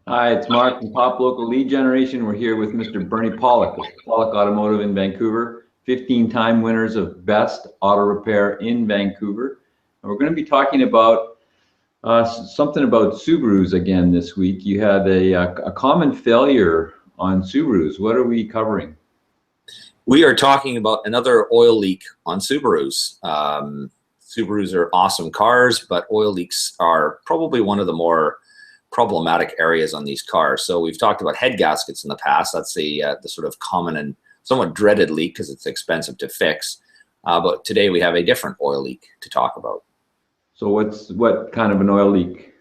Hi, it's Mark from Top Local Lead Generation. We're here with Mr. Bernie Pawlik with Pawlik Automotive in Vancouver, 15-time winners of Best Auto Repair in Vancouver. And we're going to be talking about something about Subarus again this week. You had a common failure on Subarus. What are we covering? We are talking about another oil leak on Subarus. Subarus are awesome cars, but oil leaks are probably one of the more problematic areas on these cars. So we've talked about head gaskets in the past. That's the sort of common and somewhat dreaded leak because it's expensive to fix. But today we have a different oil leak to talk about. So what kind of an oil leak?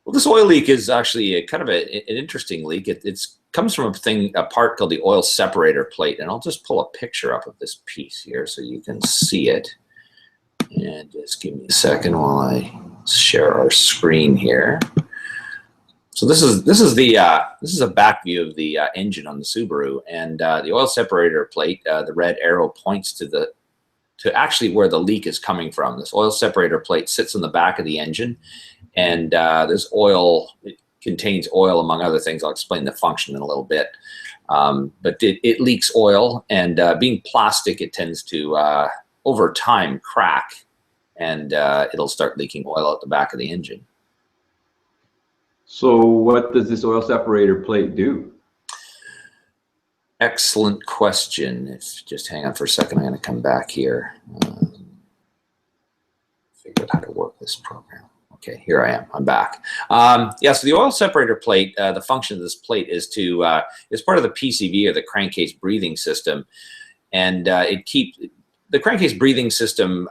Well, this oil leak is actually an interesting leak. It comes from a part called the oil separator plate, and I'll just pull a picture up of this piece here so you can see it. And just give me a second while I share our screen here. So this is a back view of the engine on the Subaru, and the oil separator plate, the red arrow points to actually where the leak is coming from. This oil separator plate sits in the back of the engine, and this oil, it contains oil among other things. I'll explain the function in a little bit. But it leaks oil, and being plastic, it tends to over time crack, and it'll start leaking oil out the back of the engine. So what does this oil separator plate do? Excellent question. Just hang on for a second. I'm going to come back here. Figure out how to work this program. Okay, here I am. I'm back. Yeah, so the oil separator plate, the function of this plate is is part of the PCV, or the crankcase breathing system, and the crankcase breathing system,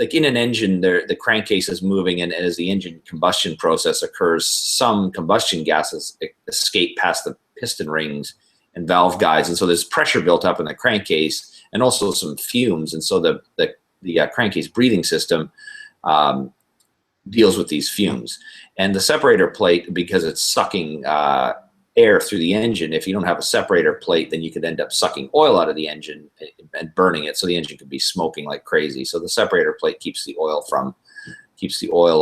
like in an engine, the crankcase is moving, and as the engine combustion process occurs, some combustion gases escape past the piston rings and valve guides, and so there's pressure built up in the crankcase, and also some fumes, and so the crankcase breathing system deals with these fumes. And the separator plate, because it's sucking air through the engine, if you don't have a separator plate, then you could end up sucking oil out of the engine and burning it, so the engine could be smoking like crazy. So the separator plate keeps the oil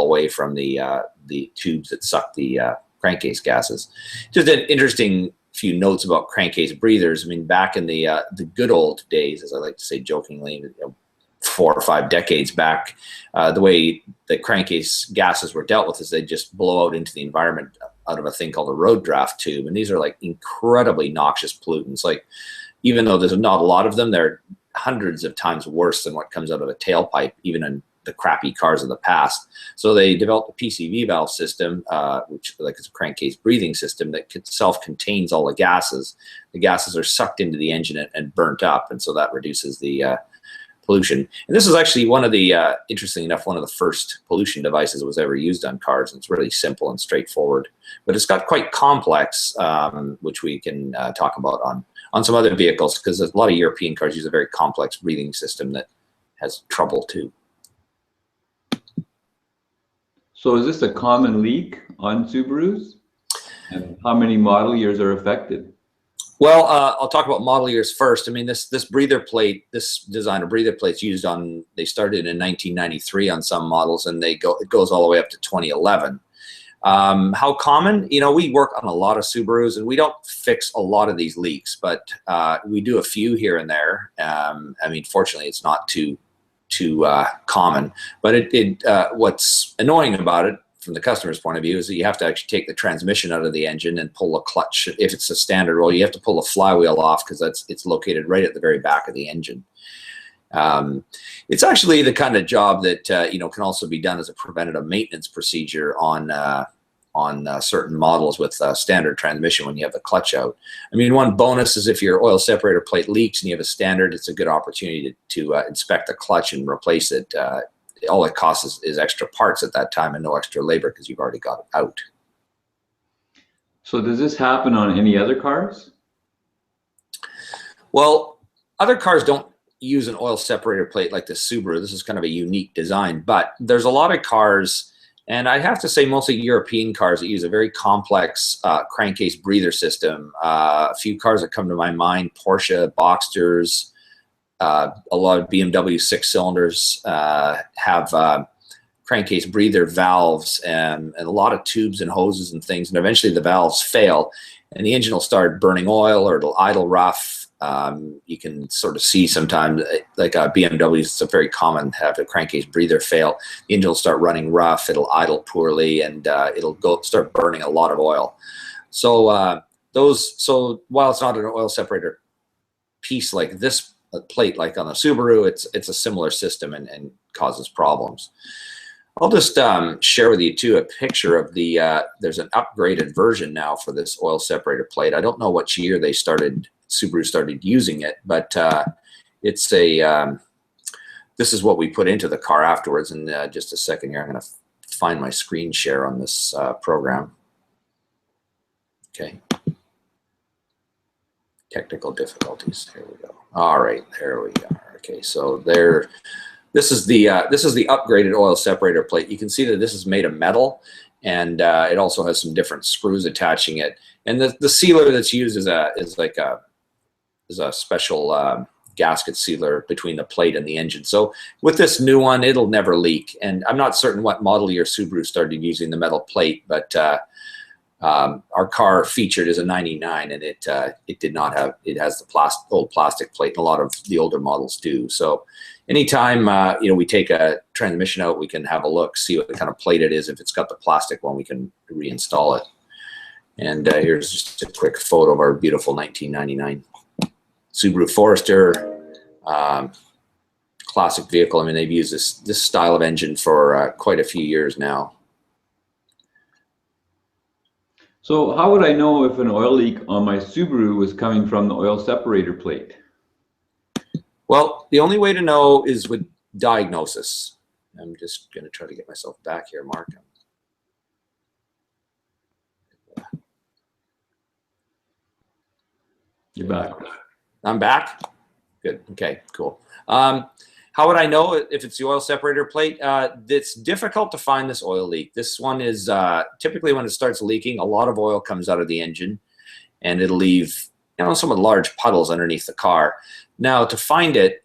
away from the tubes that suck the crankcase gases. Just an interesting few notes about crankcase breathers. I mean, back in the good old days, as I like to say jokingly, 4 or 5 decades back, the way the crankcase gases were dealt with is they just blow out into the environment out of a thing called a road draft tube, and these are like incredibly noxious pollutants. Like, even though there's not a lot of them, they're hundreds of times worse than what comes out of a tailpipe, even in the crappy cars of the past. So they developed a Pcv valve system, which is a crankcase breathing system that self-contains all the gases. The gases are sucked into the engine and burnt up, and so that reduces the pollution. And this is actually one of the, interesting enough, one of the first pollution devices that was ever used on cars. And it's really simple and straightforward, but it's got quite complex, which we can talk about on some other vehicles, because a lot of European cars use a very complex breathing system that has trouble too. So is this a common leak on Subarus? And how many model years are affected? Well, I'll talk about model years first. I mean, this breather plate, this design of breather plates they started in 1993 on some models, and it goes all the way up to 2011. How common? We work on a lot of Subarus, and we don't fix a lot of these leaks, but we do a few here and there. I mean, fortunately, it's not too common. But what's annoying about it, from the customer's point of view, is that you have to actually take the transmission out of the engine and pull a clutch. If it's a standard roll, you have to pull a flywheel off, because it's located right at the very back of the engine. It's actually the kind of job that can also be done as a preventative maintenance procedure on certain models with standard transmission when you have the clutch out. I mean, one bonus is if your oil separator plate leaks and you have a standard, it's a good opportunity to inspect the clutch and replace it. All it costs is extra parts at that time and no extra labor, because you've already got it out. So does this happen on any other cars? Well, other cars don't use an oil separator plate like the Subaru. This is kind of a unique design, but there's a lot of cars, and I have to say mostly European cars, that use a very complex crankcase breather system. A few cars that come to my mind: Porsche, Boxsters, a lot of BMW 6-cylinders have crankcase breather valves and a lot of tubes and hoses and things, and eventually the valves fail and the engine will start burning oil or it'll idle rough. You can sort of see sometimes, like BMWs, it's a very common to have a crankcase breather fail. The engine will start running rough, it'll idle poorly, and it'll start burning a lot of oil. So so while it's not an oil separator piece like this plate, like on the Subaru, it's a similar system and causes problems. I'll just share with you too a picture of the, there's an upgraded version now for this oil separator plate. I don't know which year Subaru started using it, but it's a, this is what we put into the car afterwards. And just a second here, I'm going to find my screen share on this program. Okay. Technical difficulties. Here we go. All right, there we are. Okay, so there. This is the upgraded oil separator plate. You can see that this is made of metal, and it also has some different screws attaching it. And the sealer that's used is a special gasket sealer between the plate and the engine. So with this new one, it'll never leak. And I'm not certain what model year Subaru started using the metal plate, but our car featured as a 99, and it did not have. It has the old plastic plate, and a lot of the older models do. So anytime we take a transmission out, we can have a look, see what kind of plate it is. If it's got the plastic one, we can reinstall it. And here's just a quick photo of our beautiful 1999 Subaru Forester, classic vehicle. I mean, they've used this style of engine for quite a few years now. So how would I know if an oil leak on my Subaru was coming from the oil separator plate? Well, the only way to know is with diagnosis. I'm just going to try to get myself back here, Mark. You're back. I'm back? Good. Okay, cool. How would I know if it's the oil separator plate? It's difficult to find this oil leak. This one is typically when it starts leaking, a lot of oil comes out of the engine, and it'll leave somewhat large puddles underneath the car. Now, to find it,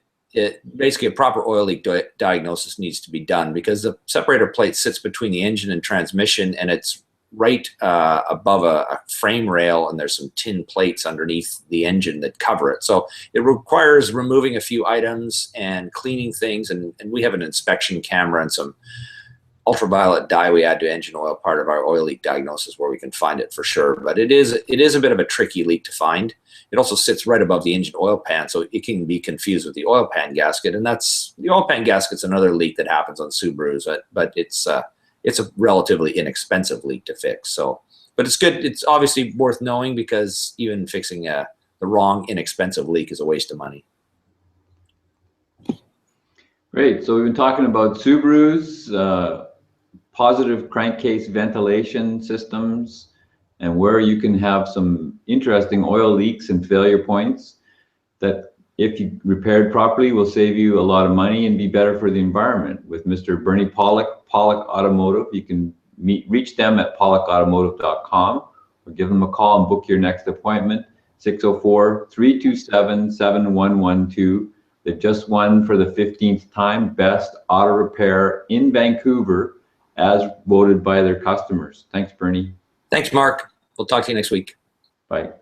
basically a proper oil leak diagnosis needs to be done, because the separator plate sits between the engine and transmission, and it's right above a frame rail, and there's some tin plates underneath the engine that cover it. So it requires removing a few items and cleaning things, and we have an inspection camera and some ultraviolet dye we add to engine oil, part of our oil leak diagnosis, where we can find it for sure. But it is a bit of a tricky leak to find. It also sits right above the engine oil pan, so it can be confused with the oil pan gasket, and the oil pan gasket's another leak that happens on Subarus, but it's a relatively inexpensive leak to fix. So, but it's good. It's obviously worth knowing, because even fixing the wrong inexpensive leak is a waste of money. Great. So we've been talking about Subarus, positive crankcase ventilation systems, and where you can have some interesting oil leaks and failure points that, if you repaired properly, will save you a lot of money and be better for the environment. With Mr. Bernie Pawlik, Pawlik Automotive, you can reach them at pawlikautomotive.com, or give them a call and book your next appointment, 604-327-7112. They've just won for the 15th time Best Auto Repair in Vancouver, as voted by their customers. Thanks, Bernie. Thanks, Mark. We'll talk to you next week. Bye.